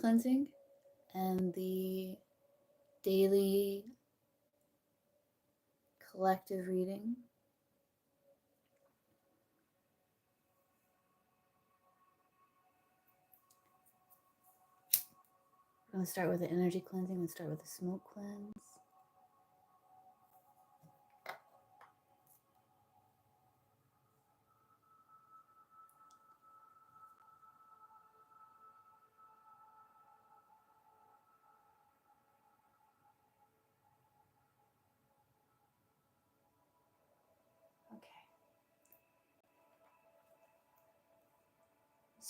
cleansing and the daily collective reading. We're going to start with the energy cleansing and start with the smoke cleanse.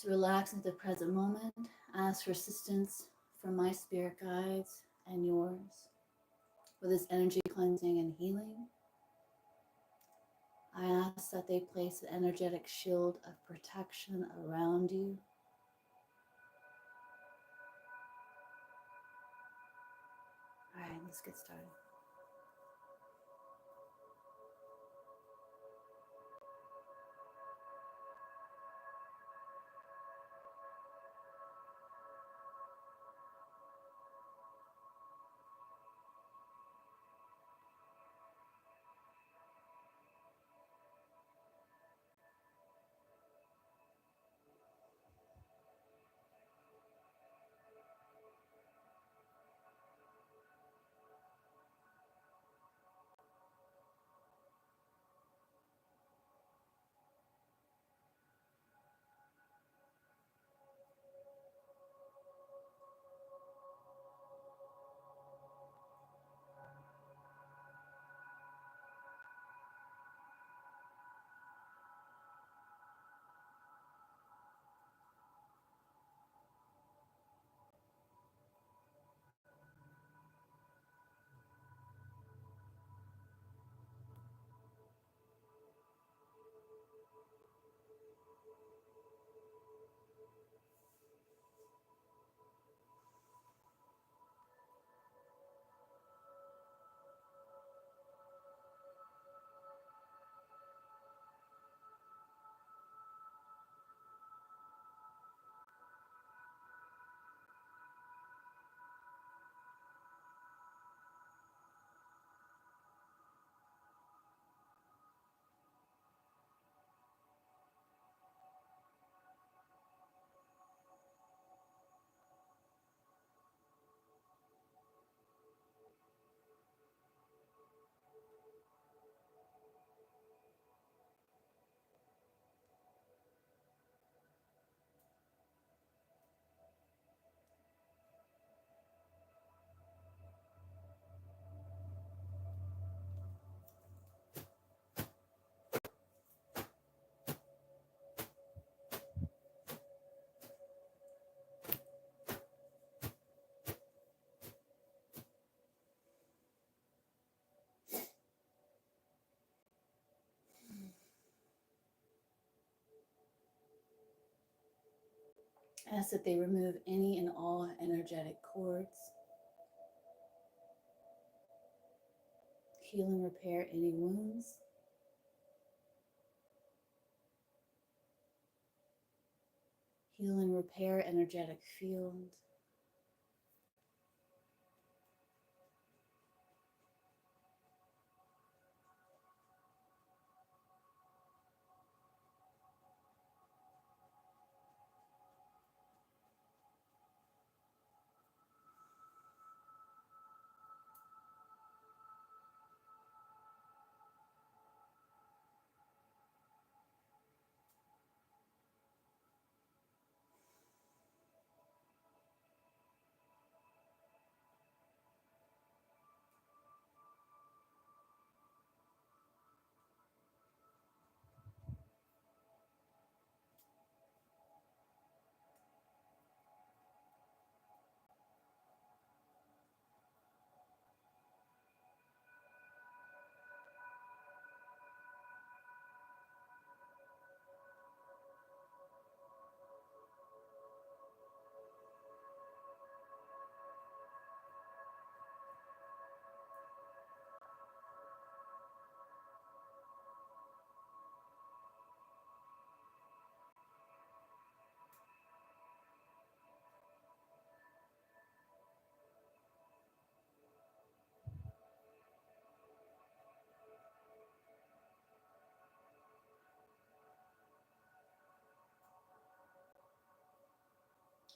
So relax into the present moment. Ask for assistance from my spirit guides and yours with this energy cleansing and healing. I ask that they place an energetic shield of protection around you. All right, let's get started. Ask that they remove any and all energetic cords, heal and repair any wounds, heal and repair energetic field.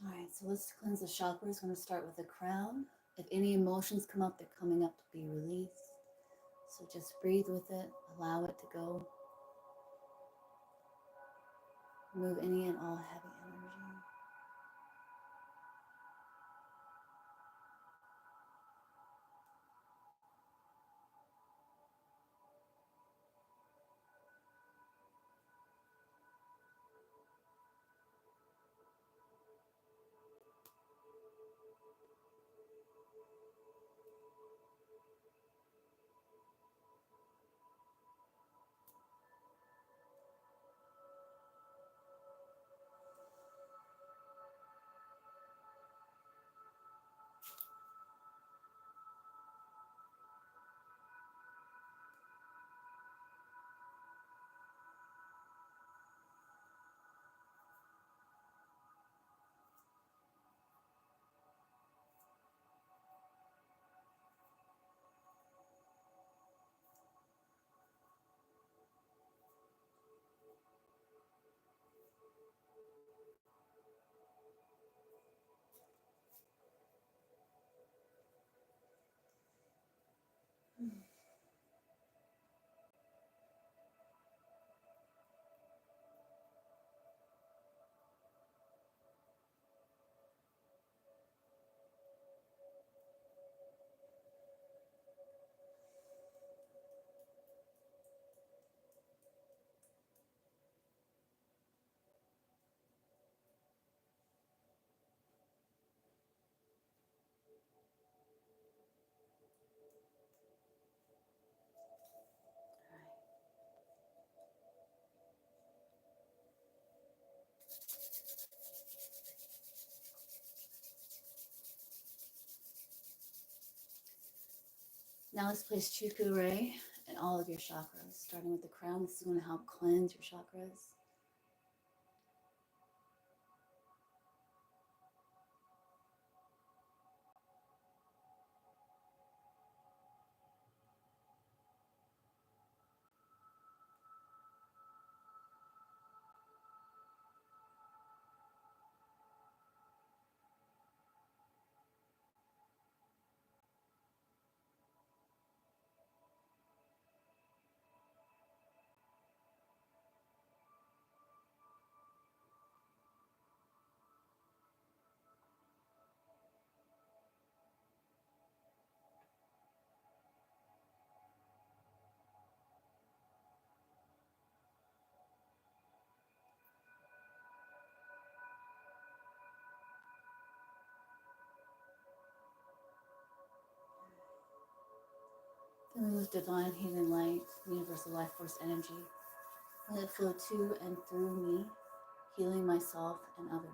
All right, so let's cleanse the chakras. We're going to start with the crown. If any emotions come up, they're coming up to be released. So just breathe with it, allow it to go. Remove any and all heavy energy. All right. Now let's place Chuku Ray in all of your chakras, starting with the crown. This is going to help cleanse your chakras. Filling with divine healing light, universal life force energy. Let it flow to and through me, healing myself and others.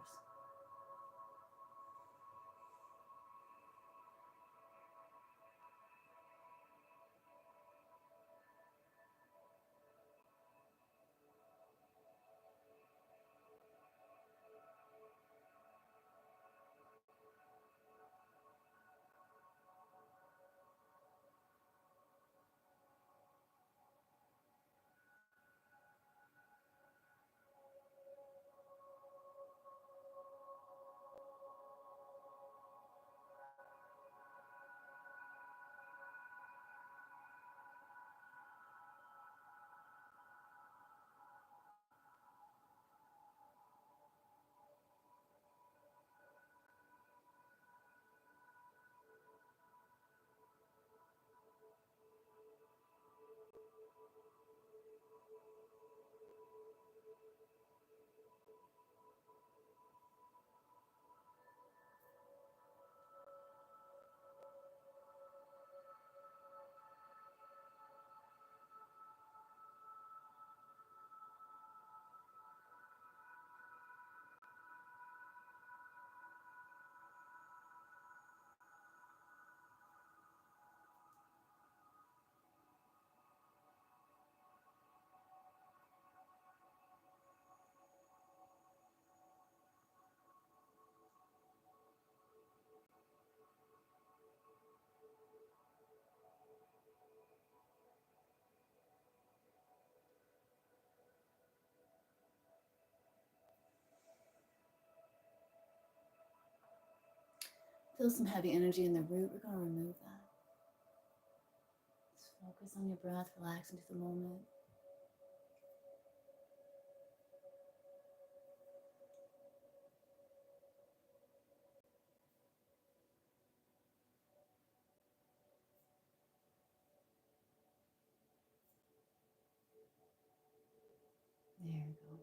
Feel some heavy energy in the root. We're going to remove that. Just focus on your breath, relax into the moment. There you go.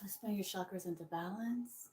Let's bring your chakras into balance.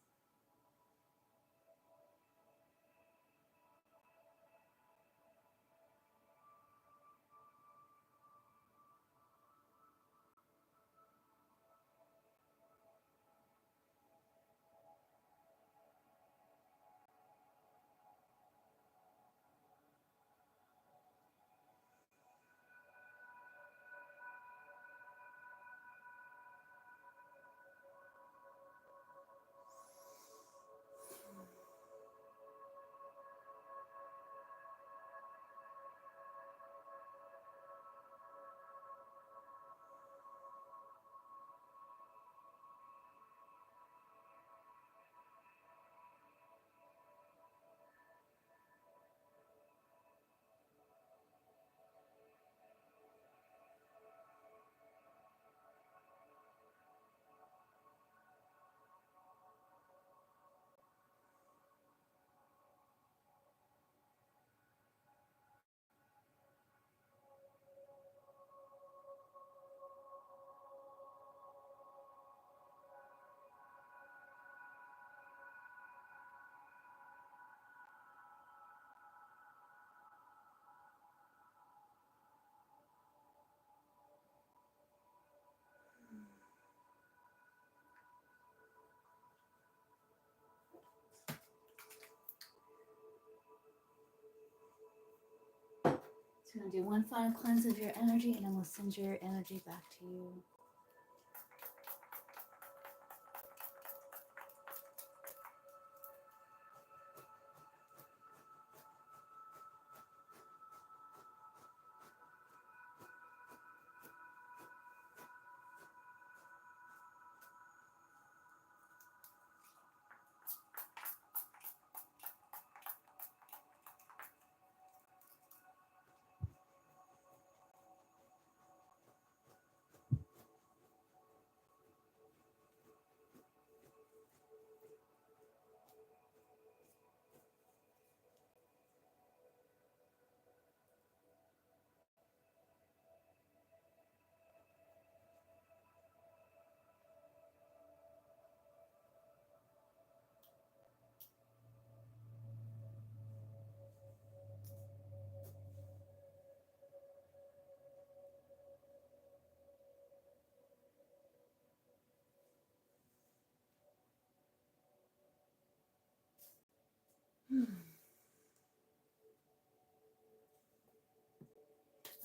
So we're going to do one final cleanse of your energy, and then we'll send your energy back to you.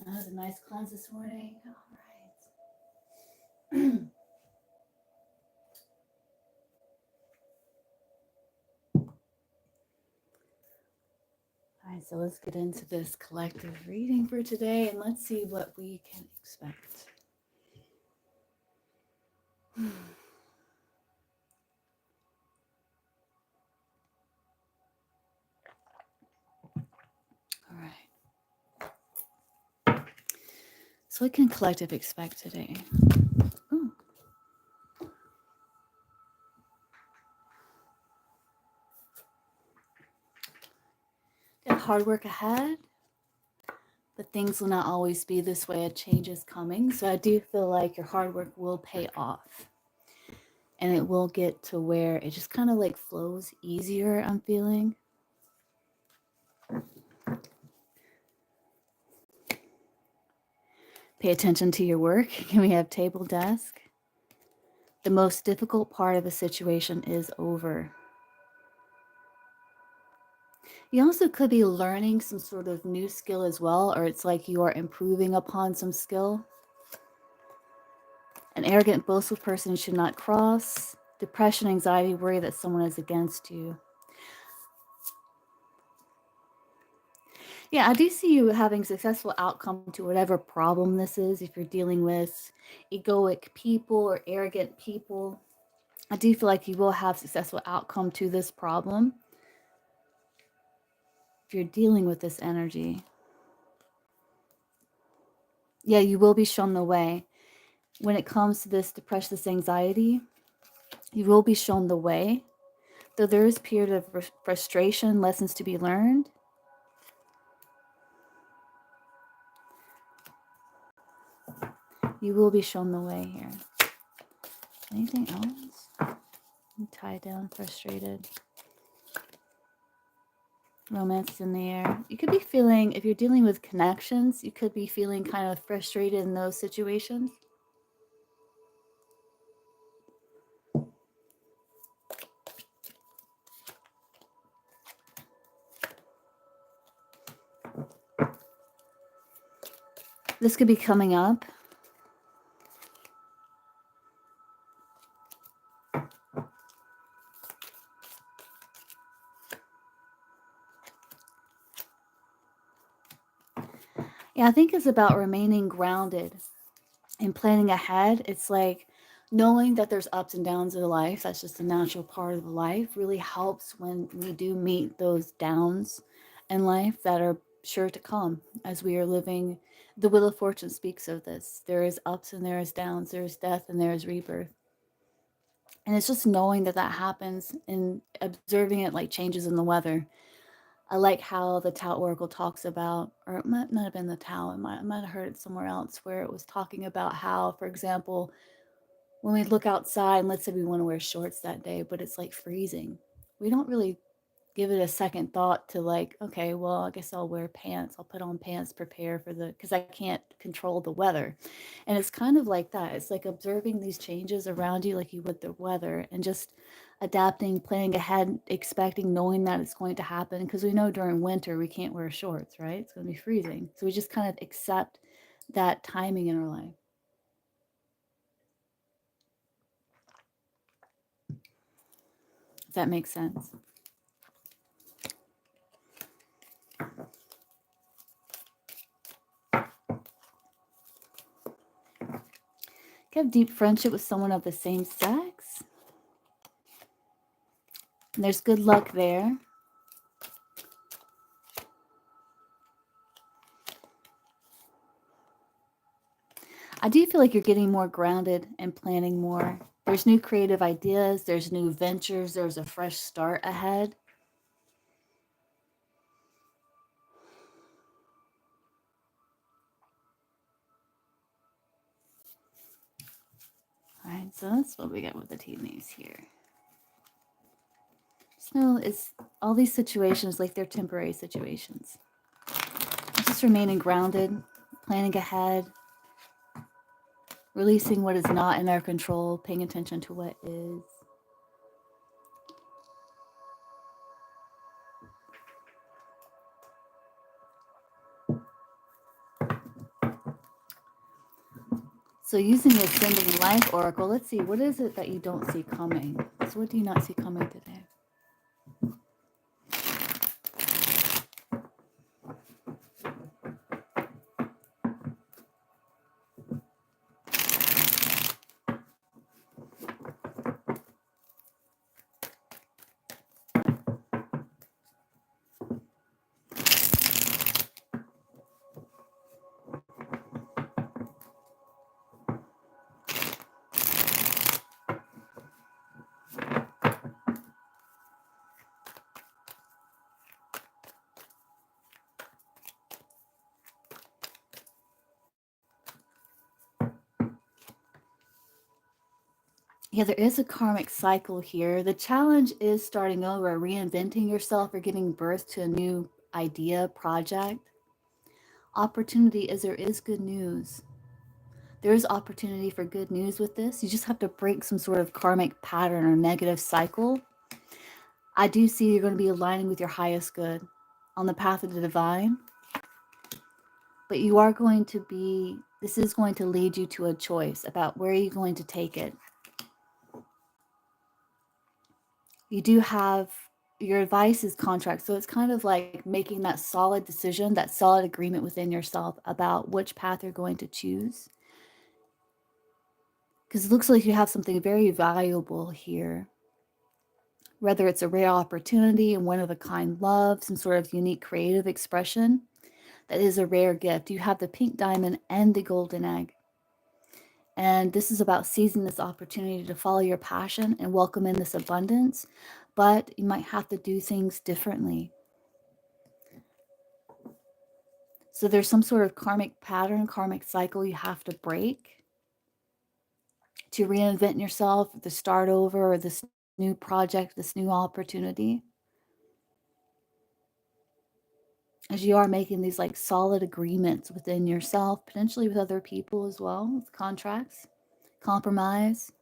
That was a nice cleanse this morning. All right. All right, so let's get into this collective reading for today, and let's see what we can expect. All right. So what can collective expect today? Ooh. Got hard work ahead, but things will not always be this way. A change is coming. So I do feel like your hard work will pay off. And it will get to where it just kind of like flows easier, I'm feeling. Pay attention to your work. Can we have table desk? The most difficult part of a situation is over. You also could be learning some sort of new skill as well, or it's like you are improving upon some skill. An arrogant, boastful person should not cross. Depression, anxiety, worry that someone is against you. Yeah, I do see you having successful outcome to whatever problem this is. If you're dealing with egoic people or arrogant people, I do feel like you will have successful outcome to this problem. If you're dealing with this energy, yeah, you will be shown the way. When it comes to this depression, this anxiety, you will be shown the way. Though there is a period of frustration, lessons to be learned. You will be shown the way here. Anything else? I'm tied down, frustrated. Romance in the air. You could be feeling, if you're dealing with connections, you could be feeling kind of frustrated in those situations. This could be coming up. Yeah, I think it's about remaining grounded and planning ahead. It's like knowing that there's ups and downs in life. That's just a natural part of life. Really helps when we do meet those downs in life that are sure to come as we are living. The Wheel of Fortune speaks of this. There is ups and there is downs. There is death and there is rebirth. And it's just knowing that that happens and observing it like changes in the weather. I like how the Tao Oracle talks about, or it might not have been the Tao, I might have heard it somewhere else, where it was talking about how, for example, when we look outside and let's say we want to wear shorts that day, but it's like freezing, we don't really give it a second thought to like, okay, well, I guess I'll wear pants. I'll put on pants, prepare for the, because I can't control the weather. And it's kind of like that. It's like observing these changes around you, like you would the weather, and just adapting, planning ahead, expecting, knowing that it's going to happen. Because we know during winter we can't wear shorts, right? It's going to be freezing. So we just kind of accept that timing in our life. If that makes sense. Have deep friendship with someone of the same sex. And there's good luck there. I do feel like you're getting more grounded and planning more. There's new creative ideas, there's new ventures, there's a fresh start ahead. All right, so that's what we got with the tea leaves here. So it's all these situations, like they're temporary situations. Just remaining grounded, planning ahead, releasing what is not in our control, paying attention to what is. So using the Ascending Life Oracle, let's see, what is it that you don't see coming? So what do you not see coming today? Yeah, there is a karmic cycle here. The challenge is starting over, reinventing yourself, or giving birth to a new idea, project. Opportunity is there is good news. There is opportunity for good news with this. You just have to break some sort of karmic pattern or negative cycle. I do see you're going to be aligning with your highest good on the path of the divine. But you are going to be, this is going to lead you to a choice about where you're going to take it. You do have, your advice is contract. So it's kind of like making that solid decision, that solid agreement within yourself about which path you're going to choose. Because it looks like you have something very valuable here. Whether it's a rare opportunity and one of a kind love, some sort of unique creative expression, that is a rare gift. You have the pink diamond and the golden egg. And this is about seizing this opportunity to follow your passion and welcome in this abundance. But you might have to do things differently. So there's some sort of karmic pattern, karmic cycle you have to break to reinvent yourself, to start over, or this new project, this new opportunity. As you are making these like solid agreements within yourself, potentially with other people as well, with contracts, compromise.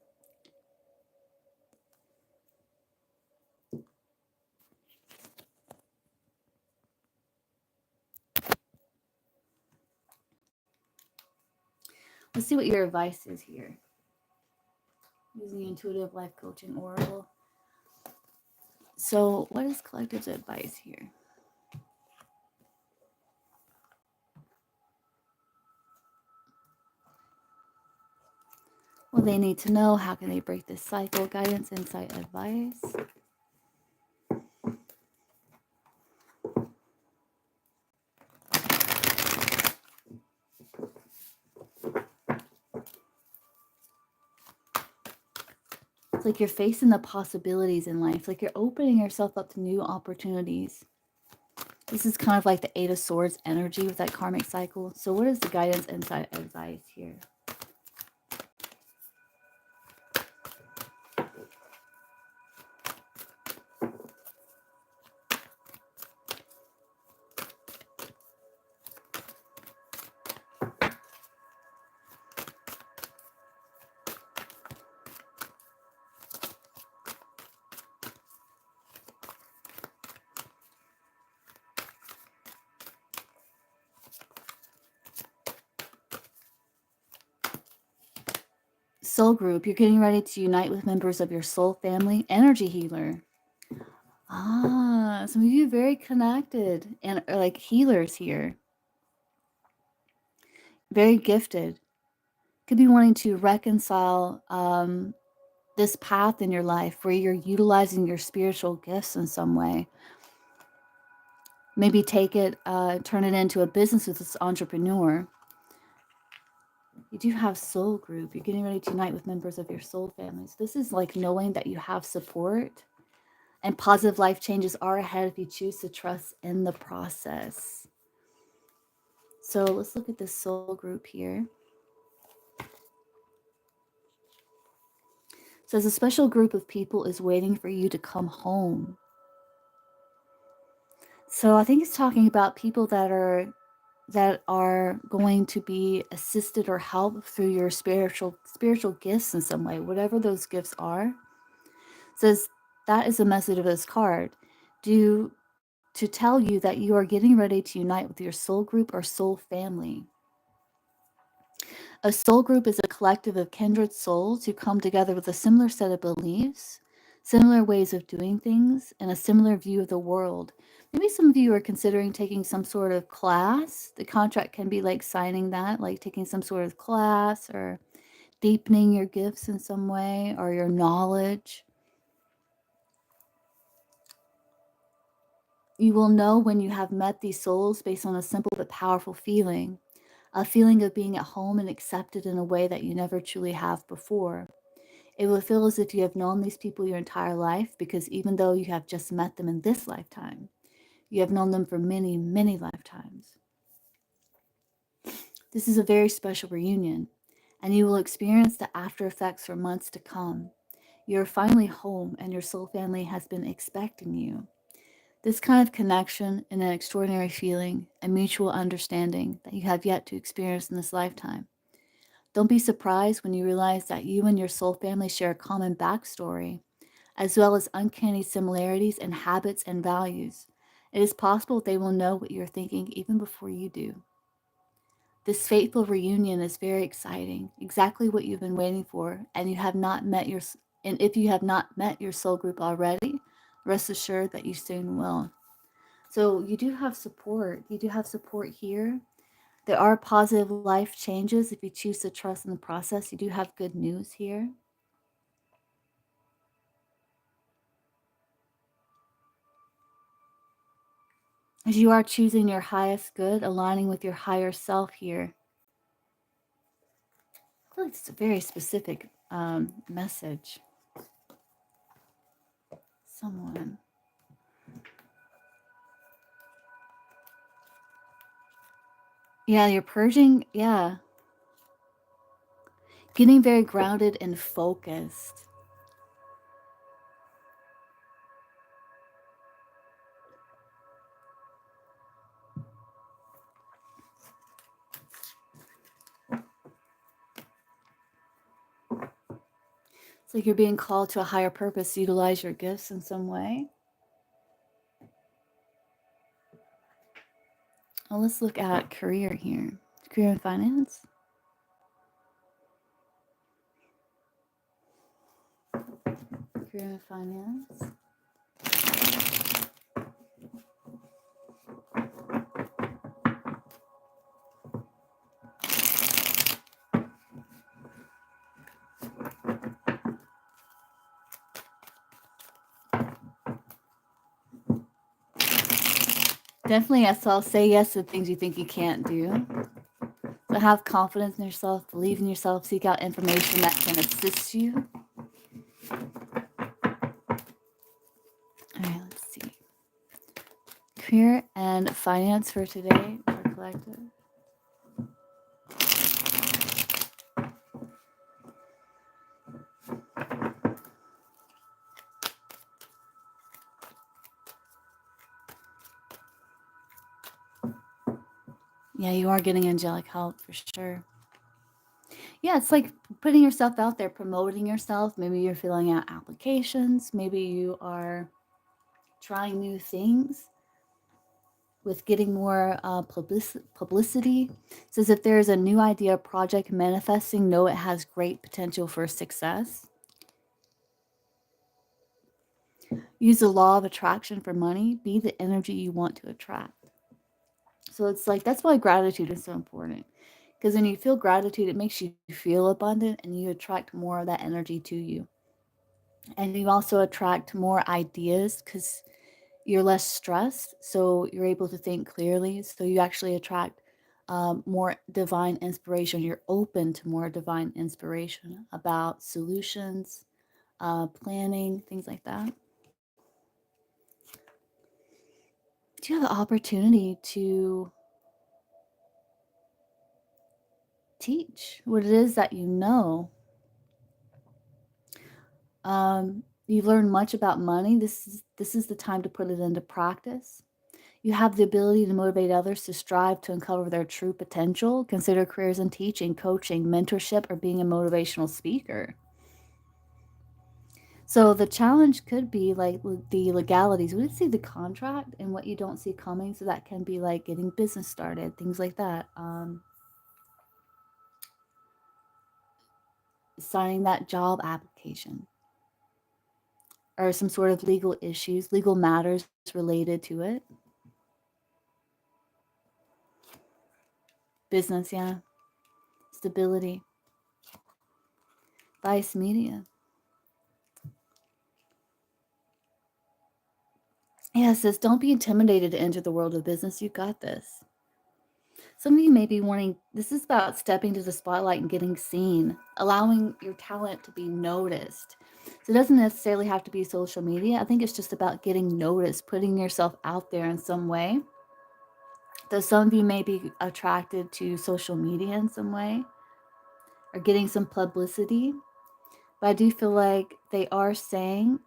Let's see what your advice is here. Using the intuitive life coaching oracle. So what is collective's advice here? Well, they need to know, how can they break this cycle? Guidance, insight, advice. It's like you're facing the possibilities in life, like you're opening yourself up to new opportunities. This is kind of like the Eight of Swords energy with that karmic cycle. So what is the guidance, insight, advice here? Soul group, you're getting ready to unite with members of your soul family. Energy healer. Some of you are very connected and are like healers here. Very gifted. Could be wanting to reconcile this path in your life where you're utilizing your spiritual gifts in some way. Maybe take it, turn it into a business with this entrepreneur. You do have soul group. You're getting ready to unite with members of your soul family. So this is like knowing that you have support and positive life changes are ahead if you choose to trust in the process. So let's look at this soul group here. It says a special group of people is waiting for you to come home. So I think it's talking about people that are going to be assisted or helped through your spiritual gifts in some way, whatever those gifts are. It says that is the message of this card. To tell you that you are getting ready to unite with your soul group or soul family. A soul group is a collective of kindred souls who come together with a similar set of beliefs, similar ways of doing things, and a similar view of the world. Maybe some of you are considering taking some sort of class. The contract can be like signing that, like taking some sort of class or deepening your gifts in some way or your knowledge. You will know when you have met these souls based on a simple but powerful feeling, a feeling of being at home and accepted in a way that you never truly have before. It will feel as if you have known these people your entire life because even though you have just met them in this lifetime, you have known them for many, many lifetimes. This is a very special reunion, and you will experience the after effects for months to come. You are finally home, and your soul family has been expecting you. This kind of connection and an extraordinary feeling and mutual understanding that you have yet to experience in this lifetime. Don't be surprised when you realize that you and your soul family share a common backstory, as well as uncanny similarities in habits and values. It is possible they will know what you're thinking even before you do. This fateful reunion is very exciting, exactly what you've been waiting for, and if you have not met your soul group already, rest assured that you soon will. So you do have support. You do have support here. There are positive life changes if you choose to trust in the process. You do have good news here. As you are choosing your highest good, aligning with your higher self here. I feel like it's a very specific message. Someone. Yeah, you're purging. Yeah. Getting very grounded and focused. It's like you're being called to a higher purpose to utilize your gifts in some way. Well, let's look at career here. Career and finance. Career and finance. Definitely, yes, I'll say yes to things you think you can't do. So have confidence in yourself, believe in yourself, seek out information that can assist you. All right, let's see. Career and finance for today for collective. Yeah, you are getting angelic help for sure. Yeah, it's like putting yourself out there, promoting yourself. Maybe you're filling out applications. Maybe you are trying new things with getting more publicity. It says if there's a new idea, project manifesting, know it has great potential for success. Use the law of attraction for money. Be the energy you want to attract. So it's like that's why gratitude is so important. Because when you feel gratitude, it makes you feel abundant and you attract more of that energy to you. And you also attract more ideas because you're less stressed. So you're able to think clearly. So you actually attract more divine inspiration. You're open to more divine inspiration about solutions, planning, things like that. Do you have the opportunity to teach what it is that you know? You learn much about money. This is the time to put it into practice. You have the ability to motivate others to strive to uncover their true potential. Consider careers in teaching, coaching, mentorship, or being a motivational speaker. So the challenge could be like the legalities. We see the contract and what you don't see coming. So that can be like getting business started, things like that. Signing that job application or some sort of legal issues, legal matters related to it. Business, yeah. Stability. Vice media. Yeah, it says don't be intimidated to enter the world of business. You got this. Some of you may be wanting, this is about stepping to the spotlight and getting seen, allowing your talent to be noticed. So it doesn't necessarily have to be social media. I think it's just about getting noticed, putting yourself out there in some way. Though some of you may be attracted to social media in some way or getting some publicity. But I do feel like they are saying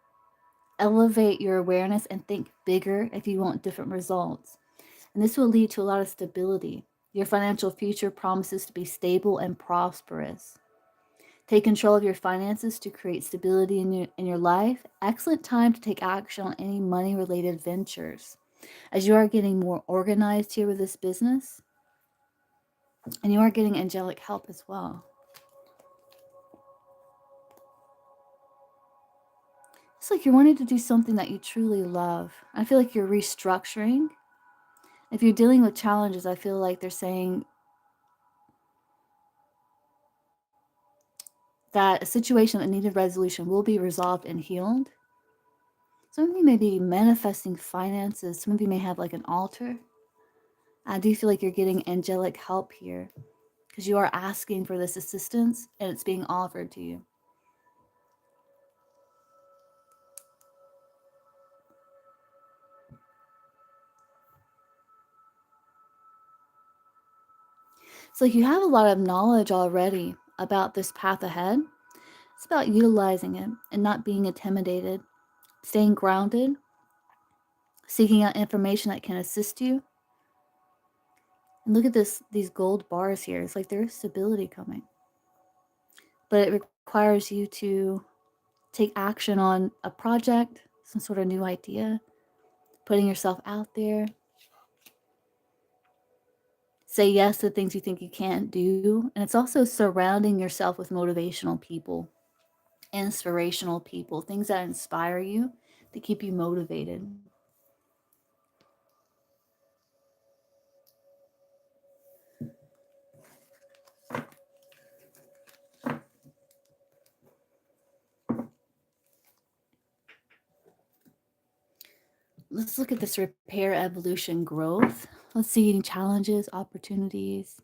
elevate your awareness and think bigger if you want different results. And this will lead to a lot of stability. Your financial future promises to be stable and prosperous. Take control of your finances to create stability in your life. Excellent time to take action on any money-related ventures, as you are getting more organized here with this business, and you are getting angelic help as well. It's like you're wanting to do something that you truly love. I feel like you're restructuring. If you're dealing with challenges, I feel like they're saying that a situation that needed resolution will be resolved and healed. Some of you may be manifesting finances. Some of you may have like an altar. I do feel like you're getting angelic help here because you are asking for this assistance and it's being offered to you. It's like you have a lot of knowledge already about this path ahead. It's about utilizing it and not being intimidated, staying grounded, seeking out information that can assist you. And look at these gold bars here. It's like there is stability coming. But it requires you to take action on a project, some sort of new idea, putting yourself out there. Say yes to things you think you can't do. And it's also surrounding yourself with motivational people, inspirational people, things that inspire you to keep you motivated. Let's look at this repair, evolution, growth. Let's see any challenges, opportunities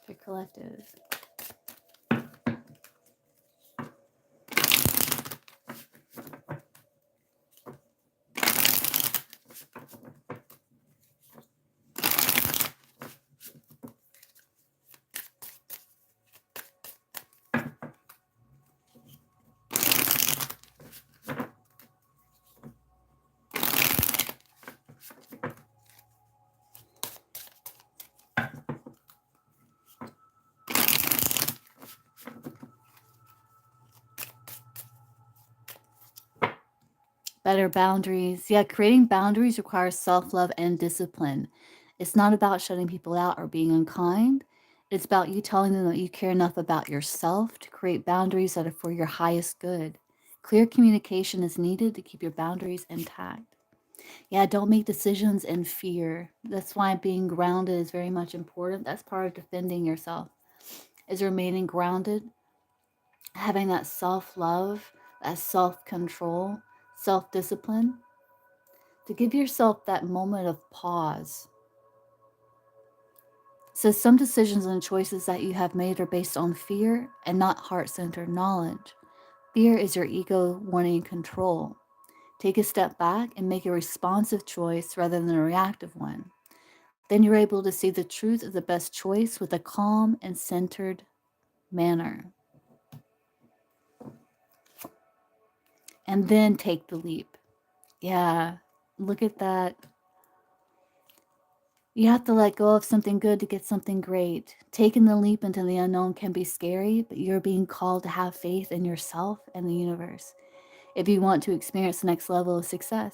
for collective. Better boundaries. Yeah, creating boundaries requires self-love and discipline. It's not about shutting people out or being unkind. It's about you telling them that you care enough about yourself to create boundaries that are for your highest good. Clear communication is needed to keep your boundaries intact. Yeah, don't make decisions in fear. That's why being grounded is very much important. That's part of defending yourself, is remaining grounded, having that self-love, that self-control, self-discipline, to give yourself that moment of pause. So some decisions and choices that you have made are based on fear and not heart-centered knowledge. Fear is your ego wanting control. Take a step back and make a responsive choice rather than a reactive one. Then you're able to see the truth of the best choice with a calm and centered manner. And then take the leap. Yeah, look at that. You have to let go of something good to get something great. Taking the leap into the unknown can be scary, but you're being called to have faith in yourself and the universe. If you want to experience the next level of success,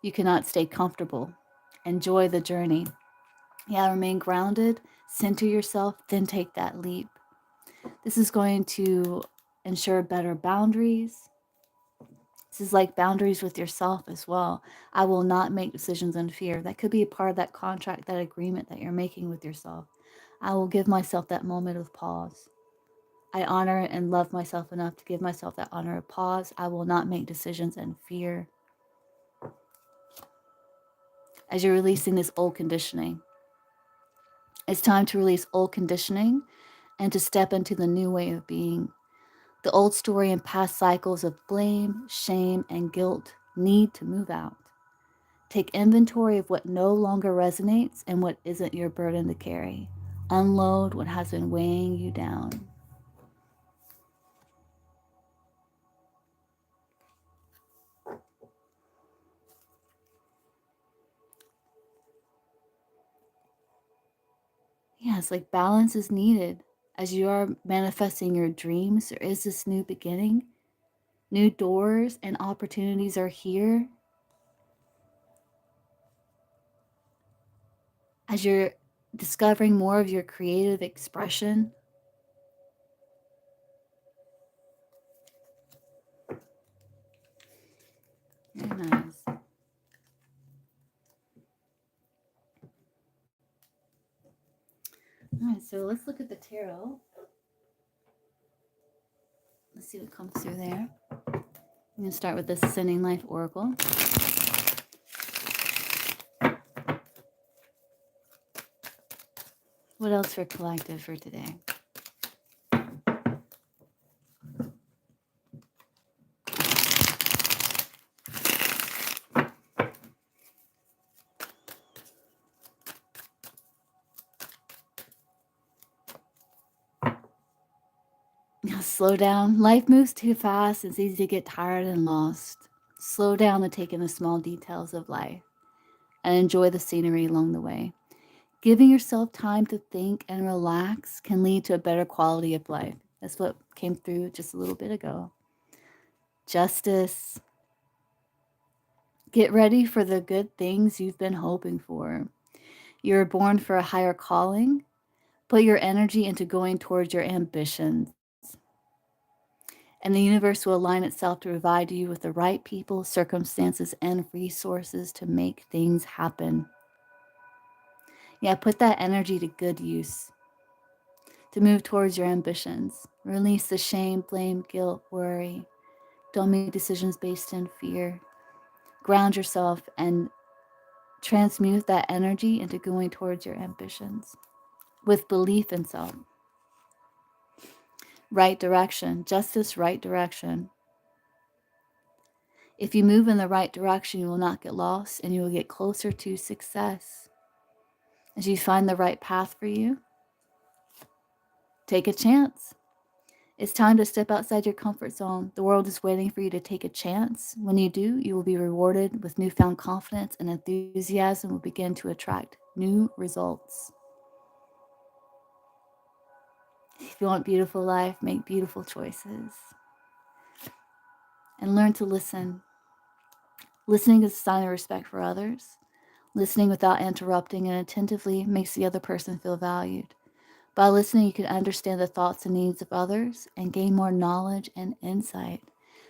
you cannot stay comfortable. Enjoy the journey. Yeah, remain grounded, center yourself, then take that leap. This is going to ensure better boundaries. This is like boundaries with yourself as well. I will not make decisions in fear. That could be a part of that contract, that agreement that you're making with yourself. I will give myself that moment of pause. I honor and love myself enough to give myself that honor of pause. I will not make decisions in fear. As you're releasing this old conditioning, it's time to release old conditioning and to step into the new way of being. The old story and past cycles of blame, shame, and guilt need to move out. Take inventory of what no longer resonates and what isn't your burden to carry. Unload what has been weighing you down. Yeah, it's like balance is needed. As you are manifesting your dreams, there is this new beginning. New doors and opportunities are here. As you're discovering more of your creative expression, very nice. All right, so let's look at the tarot. Let's see what comes through there. I'm going to start with this Ascending Life Oracle. What else for collective for today? Now, slow down. Life moves too fast. It's easy to get tired and lost. Slow down to take in the small details of life and enjoy the scenery along the way. Giving yourself time to think and relax can lead to a better quality of life. That's what came through just a little bit ago. Justice. Get ready for the good things you've been hoping for. You're born for a higher calling. Put your energy into going towards your ambitions. And the universe will align itself to provide you with the right people, circumstances, and resources to make things happen. Yeah, put that energy to good use, to move towards your ambitions. Release the shame, blame, guilt, worry. Don't make decisions based in fear. Ground yourself and transmute that energy into going towards your ambitions with belief in self. Right direction, justice, right direction. If you move in the right direction, you will not get lost and you will get closer to success. As you find the right path for you, take a chance. It's time to step outside your comfort zone. The world is waiting for you to take a chance. When you do, you will be rewarded with newfound confidence, and enthusiasm will begin to attract new results. If you want a beautiful life, make beautiful choices. And learn to listen. Listening is a sign of respect for others. Listening without interrupting and attentively makes the other person feel valued. By listening, you can understand the thoughts and needs of others and gain more knowledge and insight.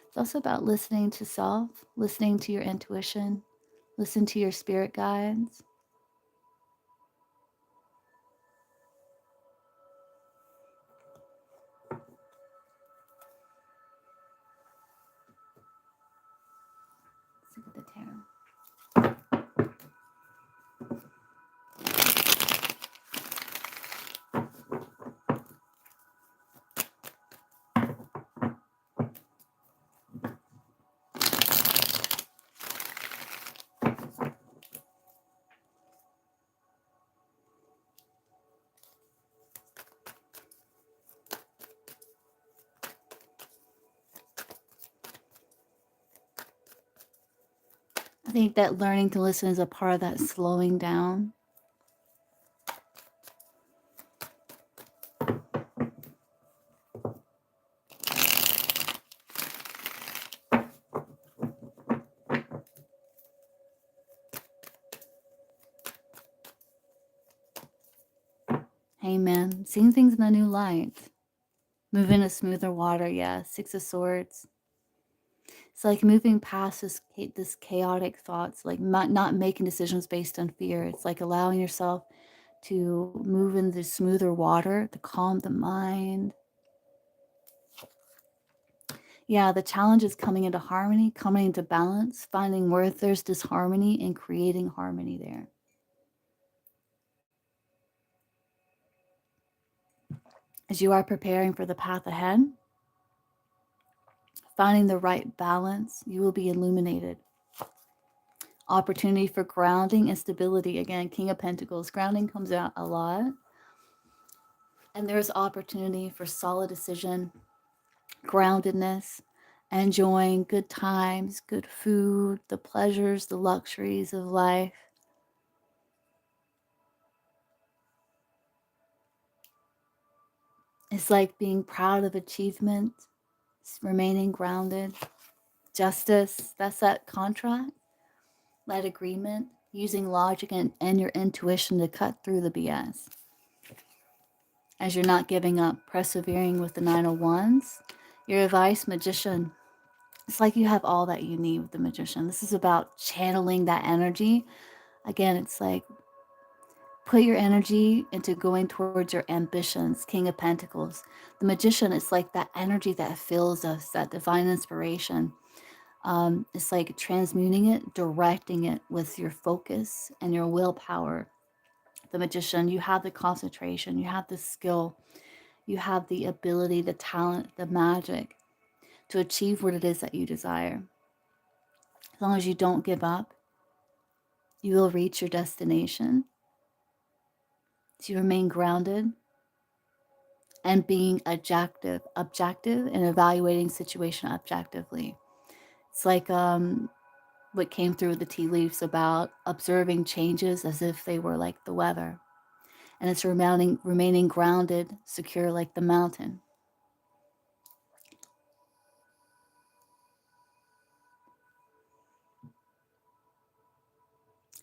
It's also about listening to self, listening to your intuition, listen to your spirit guides. Let's look at the tarot. I think that learning to listen is a part of that slowing down. Amen. Seeing things in a new light. Move in a smoother water, yeah. Six of Swords. It's like moving past this chaotic thoughts, like not making decisions based on fear. It's like allowing yourself to move in the smoother water, to calm the mind. Yeah, the challenge is coming into harmony, coming into balance, finding where there's disharmony and creating harmony there. As you are preparing for the path ahead, finding the right balance, you will be illuminated. Opportunity for grounding and stability. Again, King of Pentacles. Grounding comes out a lot. And there's opportunity for solid decision, groundedness, enjoying good times, good food, the pleasures, the luxuries of life. It's like being proud of achievement, remaining grounded. Justice, that's that contract, that agreement, using logic and your intuition to cut through the BS. As you're not giving up, persevering with the 901s, your advice, magician. It's like you have all that you need with the magician. This is about channeling that energy. Again, it's like put your energy into going towards your ambitions, King of Pentacles. The magician is like that energy that fills us, that divine inspiration. It's like transmuting it, directing it with your focus and your willpower. The magician, you have the concentration, you have the skill, you have the ability, the talent, the magic to achieve what it is that you desire. As long as you don't give up, you will reach your destination. So you remain grounded and being objective and evaluating situation objectively. It's like what came through the tea leaves about observing changes as if they were like the weather. And it's remaining grounded, secure like the mountain.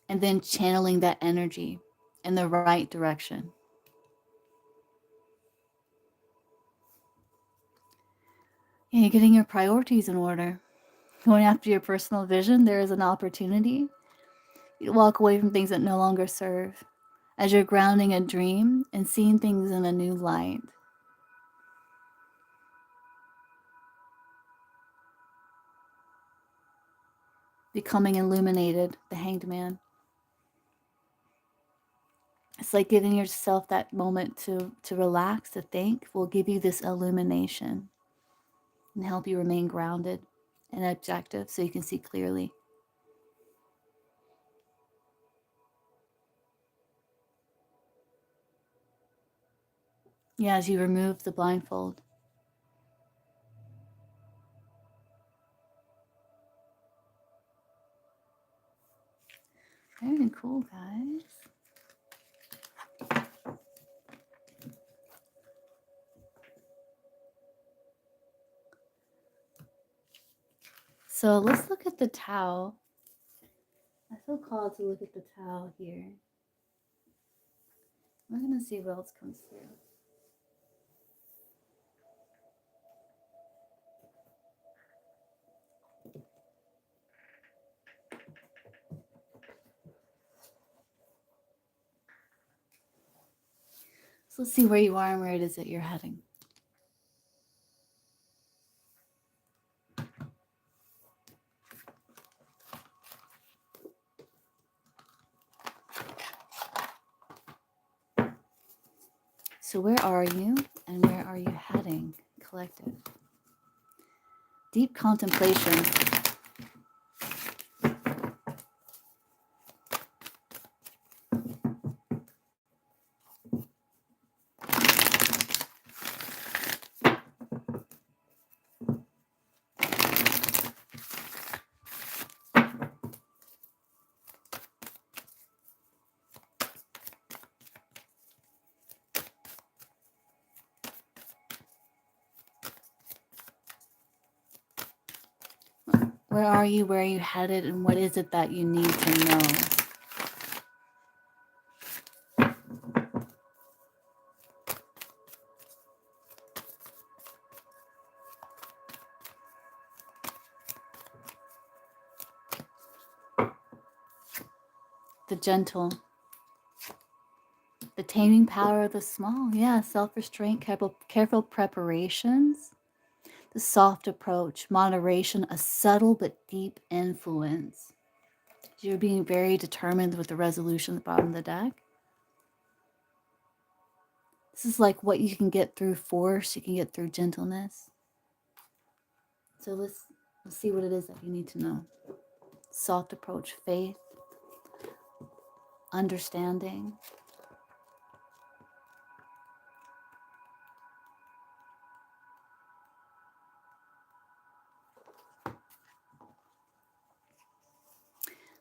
And then channeling that energy in the right direction. And you're getting your priorities in order. Going after your personal vision, there is an opportunity. You walk away from things that no longer serve as you're grounding a dream and seeing things in a new light. Becoming illuminated, the Hanged Man. It's like giving yourself that moment to relax, to think, will give you this illumination and help you remain grounded and objective so you can see clearly. Yeah, as you remove the blindfold. Very cool, guys. So let's look at the Tao. I feel called to look at the Tao here. We're going to see what else comes through. So let's see where you are and where it is that you're heading. So where are you and where are you heading, collective? Deep contemplation. Where are you? Where are you headed? And what is it that you need to know? The gentle. The taming power of the small. Yeah, self-restraint, careful preparations. The soft approach, moderation, a subtle but deep influence. You're being very determined with the resolution at the bottom of the deck. This is like what you can get through force, you can get through gentleness. So let's see what it is that you need to know. Soft approach, faith, understanding.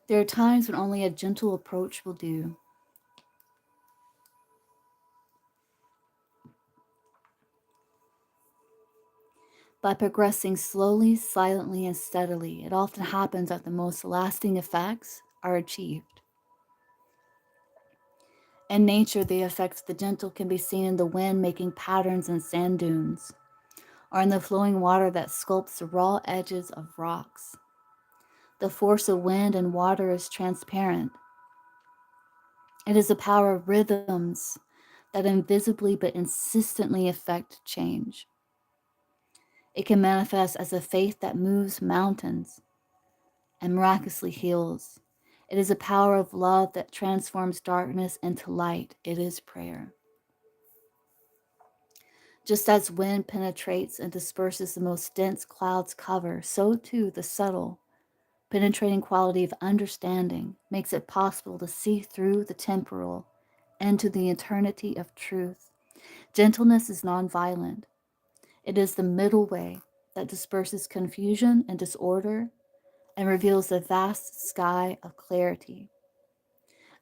There are times when only a gentle approach will do. By progressing slowly, silently, and steadily, it often happens that the most lasting effects are achieved. In nature, the effects of the gentle can be seen in the wind making patterns in sand dunes, or in the flowing water that sculpts the raw edges of rocks. The force of wind and water is transparent. It is the power of rhythms that invisibly but insistently affect change. It can manifest as a faith that moves mountains and miraculously heals. It is a power of love that transforms darkness into light. It is prayer. Just as wind penetrates and disperses the most dense clouds cover, so too the subtle, penetrating quality of understanding makes it possible to see through the temporal into the eternity of truth. Gentleness is nonviolent. It is the middle way that disperses confusion and disorder and reveals the vast sky of clarity.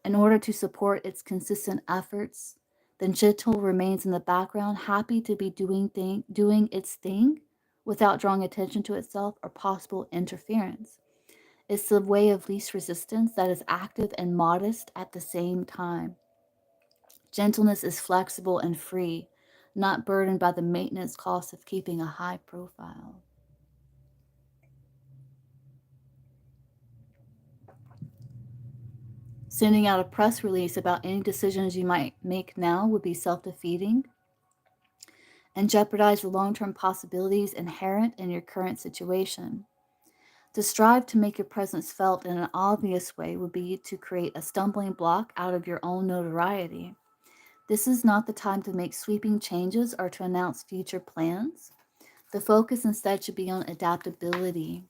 In order to support its consistent efforts, the gentle remains in the background, happy to be doing its thing without drawing attention to itself or possible interference. It's the way of least resistance that is active and modest at the same time. Gentleness is flexible and free, not burdened by the maintenance cost of keeping a high profile. Sending out a press release about any decisions you might make now would be self-defeating and jeopardize the long-term possibilities inherent in your current situation. To strive to make your presence felt in an obvious way would be to create a stumbling block out of your own notoriety. This is not the time to make sweeping changes or to announce future plans. The focus instead should be on adaptability.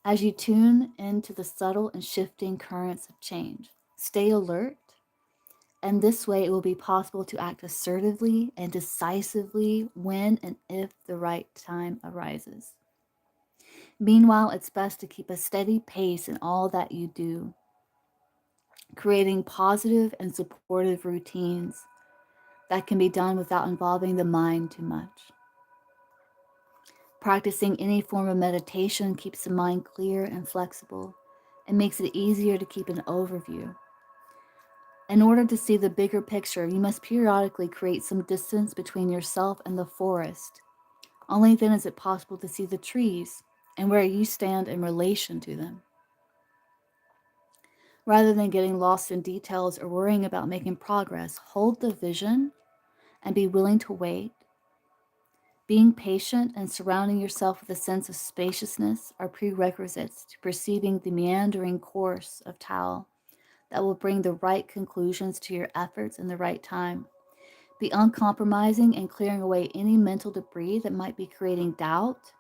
As you tune into the subtle and shifting currents of change, stay alert, and this way it will be possible to act assertively and decisively when and if the right time arises. Meanwhile, it's best to keep a steady pace in all that you do, creating positive and supportive routines that can be done without involving the mind too much. Practicing any form of meditation keeps the mind clear and flexible and makes it easier to keep an overview. In order to see the bigger picture, you must periodically create some distance between yourself and the forest. Only then is it possible to see the trees and where you stand in relation to them. Rather than getting lost in details or worrying about making progress, hold the vision and be willing to wait. Being patient and surrounding yourself with a sense of spaciousness are prerequisites to perceiving the meandering course of Tao that will bring the right conclusions to your efforts in the right time. Be uncompromising and clearing away any mental debris that might be creating doubt,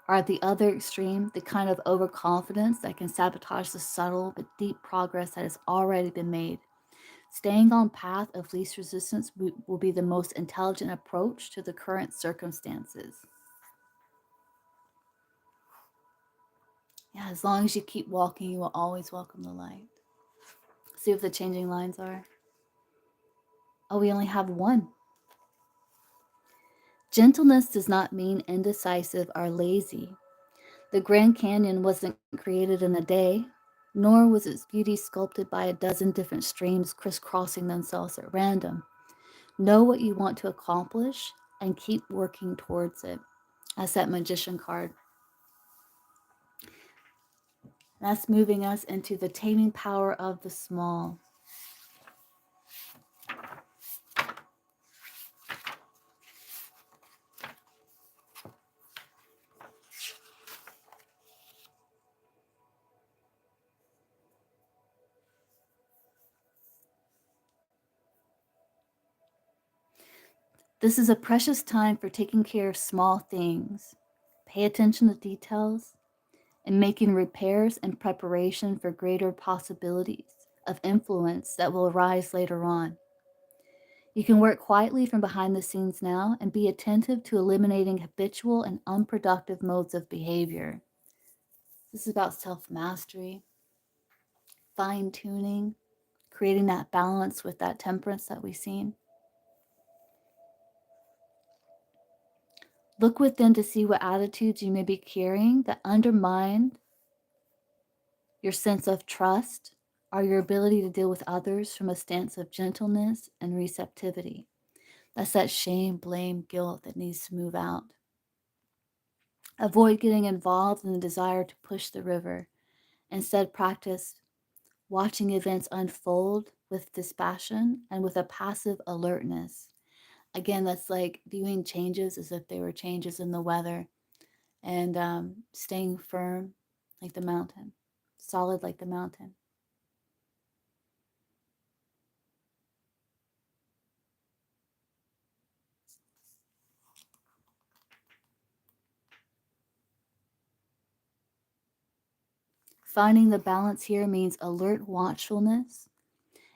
or at the other extreme, the kind of overconfidence that can sabotage the subtle but deep progress that has already been made. Staying on path of least resistance will be the most intelligent approach to the current circumstances. Yeah, as long as you keep walking, you will always welcome the light. See what the changing lines are. Oh, we only have one. Gentleness does not mean indecisive or lazy. The Grand Canyon wasn't created in a day, nor was its beauty sculpted by a dozen different streams crisscrossing themselves at random. Know what you want to accomplish and keep working towards it. That's that magician card. That's moving us into the taming power of the small. This is a precious time for taking care of small things. Pay attention to details and making repairs and preparation for greater possibilities of influence that will arise later on. You can work quietly from behind the scenes now and be attentive to eliminating habitual and unproductive modes of behavior. This is about self-mastery, fine-tuning, creating that balance with that temperance that we've seen. Look within to see what attitudes you may be carrying that undermine your sense of trust or your ability to deal with others from a stance of gentleness and receptivity. That's that shame, blame, guilt that needs to move out. Avoid getting involved in the desire to push the river. Instead, practice watching events unfold with dispassion and with a passive alertness. Again, that's like viewing changes as if they were changes in the weather, and staying firm like the mountain, solid like the mountain. Finding the balance here means alert watchfulness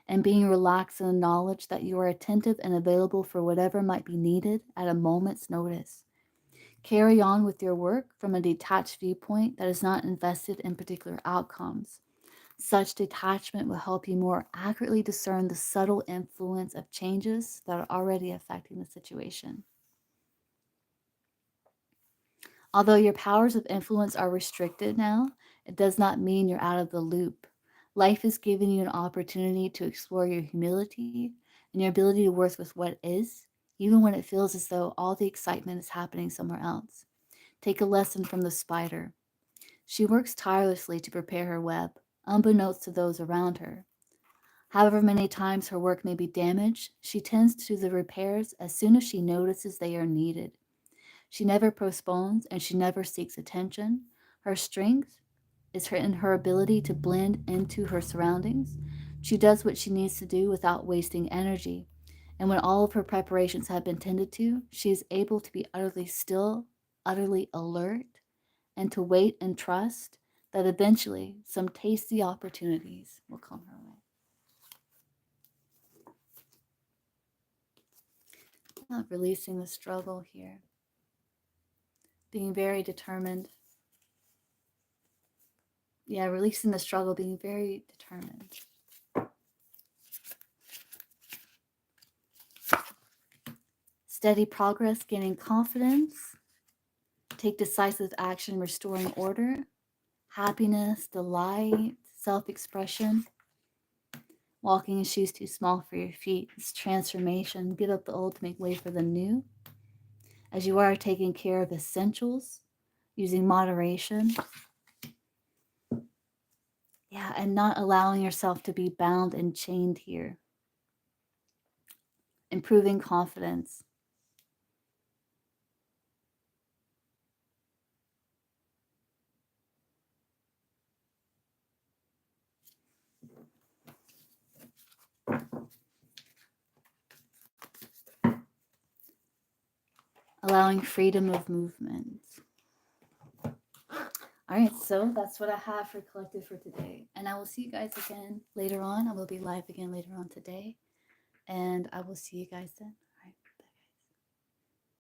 and being relaxed in the knowledge that you are attentive and available for whatever might be needed at a moment's notice. Carry on with your work from a detached viewpoint that is not invested in particular outcomes. Such detachment will help you more accurately discern the subtle influence of changes that are already affecting the situation. Although your powers of influence are restricted now, it does not mean you're out of the loop. Life is giving you an opportunity to explore your humility and your ability to work with what is, even when it feels as though all the excitement is happening somewhere else. Take a lesson from the spider. She works tirelessly to prepare her web, unbeknownst to those around her. However many times her work may be damaged, she tends to the repairs as soon as she notices they are needed. She never postpones and she never seeks attention. Her strength is in her ability to blend into her surroundings. She does what she needs to do without wasting energy. And when all of her preparations have been tended to, she is able to be utterly still, utterly alert, and to wait and trust that eventually some tasty opportunities will come her way. Not releasing the struggle here. Being very determined. Yeah, releasing the struggle, being very determined. Steady progress, gaining confidence. Take decisive action, restoring order. Happiness, delight, self-expression. Walking in shoes too small for your feet. It's transformation. Give up the old to make way for the new. As you are taking care of essentials, using moderation. Yeah, and not allowing yourself to be bound and chained here. Improving confidence. Allowing freedom of movement. All right, so that's what I have for collective for today. And I will see you guys again later on. I will be live again later on today. And I will see you guys then.